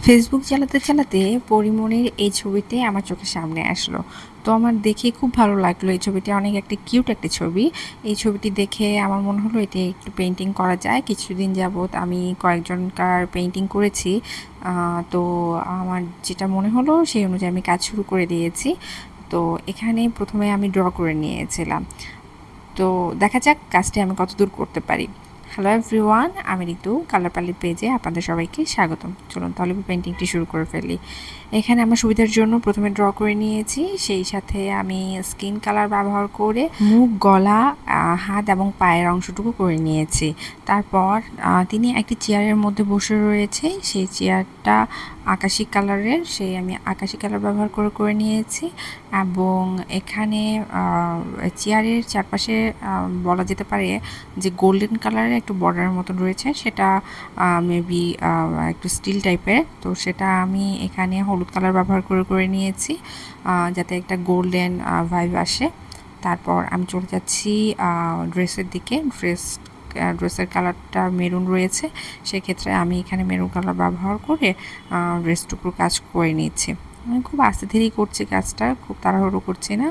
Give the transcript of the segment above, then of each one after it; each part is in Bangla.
ফেসবুক চালাতে চালাতে পরিমণির এই ছবিটি আমার চোখের সামনে আসলো। তো আমার দেখে খুব ভালো লাগলো। এই ছবিটি অনেক একটা কিউট একটা ছবি। এই ছবিটি দেখে আমার মনে হলো এটি একটু পেইন্টিং করা যায়। কিছুদিন যাবৎ আমি কয়েকজনকার পেইন্টিং করেছি। তো আমার যেটা মনে হলো সেই অনুযায়ী আমি কাজ শুরু করে দিয়েছি। তো এখানে প্রথমে আমি ড্র করে নিয়েছিলাম। তো দেখা যাক কাজটি আমি কতদূর করতে পারি। হ্যালো এভরিওয়ান, আমি ঋতু কালার প্যালেট পেজে আপনাদের সবাইকে স্বাগতম। চলুন তাহলে পেন্টিংটি শুরু করে ফেলি। এখানে আমার সুবিধার জন্য প্রথমে ড্র করে নিয়েছি, সেই সাথে আমি স্কিন কালার ব্যবহার করে মুখ, গলা, হাত এবং পায়ের অংশটুকু করে নিয়েছি। তারপর তিনি একটি চেয়ারের মধ্যে বসে রয়েছে, সেই চেয়ারটা আকাশি কালারের, সেই আমি আকাশি কালার ব্যবহার করে নিয়েছি। এবং এখানে চেয়ারের চারপাশে বলা যেতে পারে যে গোল্ডেন কালারের একটু বর্ডারের মতন রয়েছে, সেটা মেবি একটু স্টিল টাইপের। তো সেটা আমি এখানে হলুদ কালার ব্যবহার করে নিয়েছি যাতে একটা গোল্ডেন ভাইব আসে। তারপর আমি চলে যাচ্ছি ড্রেসের দিকে। ড্রেসের কালারটা মেরুন রয়েছে, সেক্ষেত্রে আমি এখানে মেরুন কালার ব্যবহার করে ড্রেসটুকুর কাজ করে নিচ্ছি। আমি খুব আস্তে ধীরেই করছি কাজটা, খুব তাড়াহুড়ো করছি না।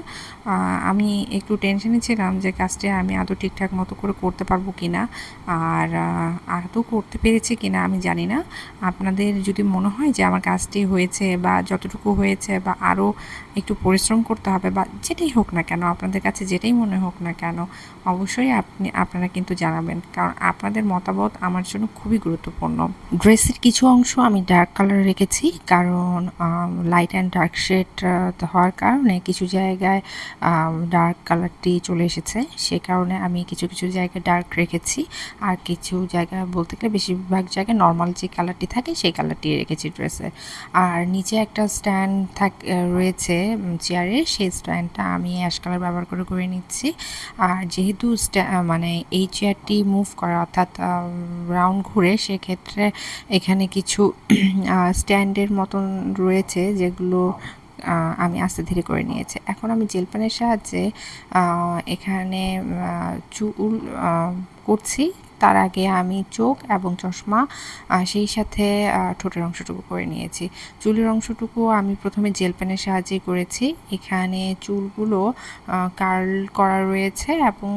আমি একটু টেনশনে ছিলাম যে কাজটা আমি আদৌ ঠিকঠাক মতো করে করতে পারবো কি না, আর আদৌ করতে পেরেছি কি না আমি জানি না। আপনাদের যদি মনে হয় যে আমার কাজটি হয়েছে বা যতটুকু হয়েছে বা আরও একটু পরিশ্রম করতে হবে বা যেটাই হোক না কেন, আপনাদের কাছে যেটাই মনে হোক না কেন, অবশ্যই আপনারা কিন্তু জানাবেন, কারণ আপনাদের মতামত আমার জন্য খুবই গুরুত্বপূর্ণ। ড্রেসের কিছু অংশ আমি ডার্ক কালার রেখেছি, কারণ লাইট অ্যান্ড ডার্ক শেড হওয়ার কারণে কিছু জায়গায় ডার্ক কালারটি চলে এসেছে, সে কারণে আমি কিছু কিছু জায়গায় ডার্ক রেখেছি, আর কিছু জায়গায় বলতে গেলে বেশিরভাগ জায়গায় নর্মাল যে কালারটি থাকে সেই কালারটি রেখেছি ড্রেসের। আর নিচে একটা স্ট্যান্ড রয়েছে চেয়ারে, সেই স্ট্যান্ডটা আমি অ্যাশ কালার ব্যবহার করে নিচ্ছি। আর যেহেতু মানে এই চেয়ারটি মুভ করা অর্থাৎ রাউন্ড ঘুরে, সেক্ষেত্রে এখানে কিছু স্ট্যান্ডের মতন রয়েছে যেগুলো আমি আস্তে ধীরে করে নিয়েছি। এখন আমি জেল পেনের সাহায্যে এখানে চুল করছি। তার আগে আমি চোখ এবং চশমা, সেই সাথে ঠোঁটের অংশটুকু করে নিয়েছি। চুলের অংশটুকু আমি প্রথমে জেল পেনের সাহায্যে করেছি। এখানে চুলগুলো কার্ল করা রয়েছে এবং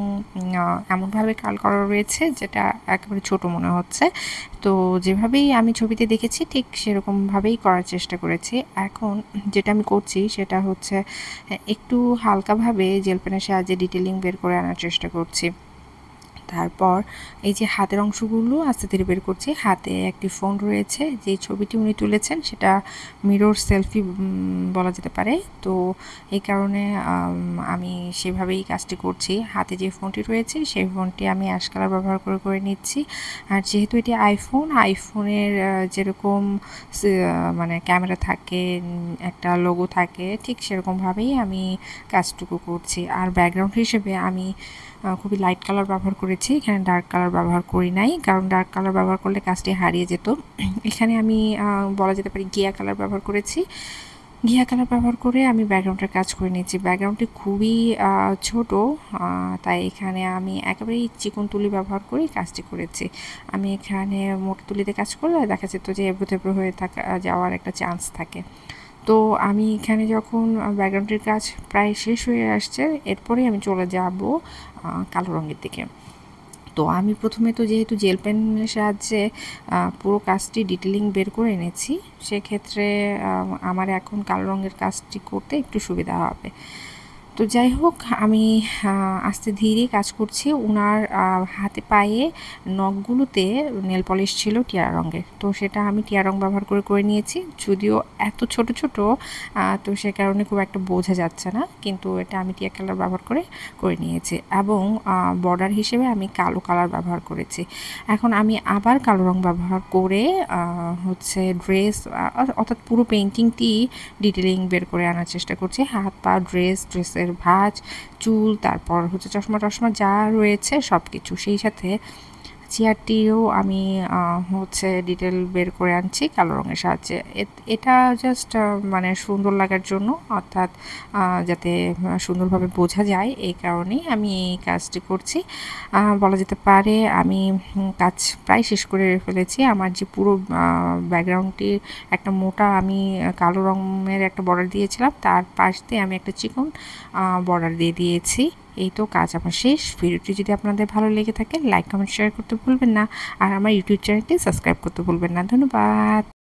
এমনভাবে কার্ল করা রয়েছে যেটা একেবারে ছোট মনে হচ্ছে। তো যেভাবেই আমি ছবিতে দেখেছি ঠিক সেরকমভাবেই করার চেষ্টা করেছি। এখন যেটা আমি করছি সেটা হচ্ছে একটু হালকাভাবে জেল পেনের সাহায্যে ডিটেলিং বের করে আনার চেষ্টা করছি। তারপর এই যে হাতের অংশগুলো আস্তে ধীরে বের করছি। হাতে একটি ফোন রয়েছে, যে ছবিটি উনি তুলেছেন সেটা মিরর সেলফি বলা যেতে পারে। তো এই কারণে আমি সেভাবেই কাজটি করছি। হাতে যে ফোনটি রয়েছে সেই ফোনটি আমি অ্যাশ কালার ব্যবহার করে নিচ্ছি। আর যেহেতু এটি আইফোনের যেরকম মানে ক্যামেরা থাকে, একটা লোগো থাকে, ঠিক সেরকমভাবেই আমি কাজটুকু করছি। আর ব্যাকগ্রাউন্ড হিসেবে আমি খুবই লাইট কালার ব্যবহার করেছি, এখানে ডার্ক কালার ব্যবহার করি নাই, কারণ ডার্ক কালার ব্যবহার করলে কাজটি হারিয়ে যেত। এখানে আমি বলা যেতে পারে ঘিয়া কালার ব্যবহার করেছি। ঘিয়া কালার ব্যবহার করে আমি ব্যাকগ্রাউন্ডের কাজ করে নিয়েছি। ব্যাকগ্রাউন্ডটি খুবই ছোট, তাই এখানে আমি একেবারেই চিকন তুলি ব্যবহার করে কাজটি করেছি। আমি এখানে মোটা তুলিতে কাজ করলে দেখা যেত যে এবড়ো থেবড়ো হয়ে যাওয়ার একটা চান্স থাকে। তো আমি এখানে যখন ব্যাকগ্রাউন্ডের কাজ প্রায় শেষ হয়ে আসছে, এরপরেই আমি চলে যাব কালো রঙের দিকে। তো আমি প্রথমে তো যেহেতু জেল পেনের সাহায্যে পুরো কাজটি ডিটেলিং বের করে এনেছি, সেক্ষেত্রে আমার এখন কালো রঙের কাজটি করতে একটু সুবিধা হবে। তো যাই হোক, আমি আস্তে ধীরে কাজ করছি। ওনার হাতে পায়ে নখগুলোতে নেল পলিশ ছিল টিয়া রঙের, তো সেটা আমি টিয়া রঙ ব্যবহার করে নিয়েছি। যদিও এত ছোট ছোট, তো সে কারণে খুব একটা বোঝা যাচ্ছে না, কিন্তু এটা আমি টিয়া কালার ব্যবহার করে নিয়েছি। এবং বর্ডার হিসেবে আমি কালো কালার ব্যবহার করেছি। এখন আমি আবার কালো রঙ ব্যবহার করে হচ্ছে ড্রেস অর্থাৎ পুরো পেইন্টিংটি ডিটেলিং বের করে আনার চেষ্টা করছি। হাত পা, ড্রেসের ভাঁজ, চুল, তারপর হচ্ছে চশমা টশমা যা রয়েছে সব কিছু, সেই সাথে চেয়ারটিও আমি হচ্ছে ডিটেল বের করে আনছি কালো রঙের সাহায্যে। এটা জাস্ট মানে সুন্দর লাগার জন্য, অর্থাৎ যাতে সুন্দরভাবে বোঝা যায় এই কারণেই আমি এই কাজটি করছি। বলা যেতে পারে আমি কাজ প্রায় শেষ করে ফেলেছি। আমার যে পুরো ব্যাকগ্রাউন্ডটি একটা মোটা আমি কালো রঙের একটা বর্ডার দিয়েছিলাম, তার পাশ দিয়ে আমি একটা চিকন বর্ডার দিয়ে দিয়েছি। এই তো কাজ আমার শেষ। ভিডিওটি যদি আপনাদের ভালো লেগে থাকে লাইক কমেন্ট শেয়ার করতে ভুলবেন না, আর আমার ইউটিউব চ্যানেলটি সাবস্ক্রাইব করতে ভুলবেন না। ধন্যবাদ।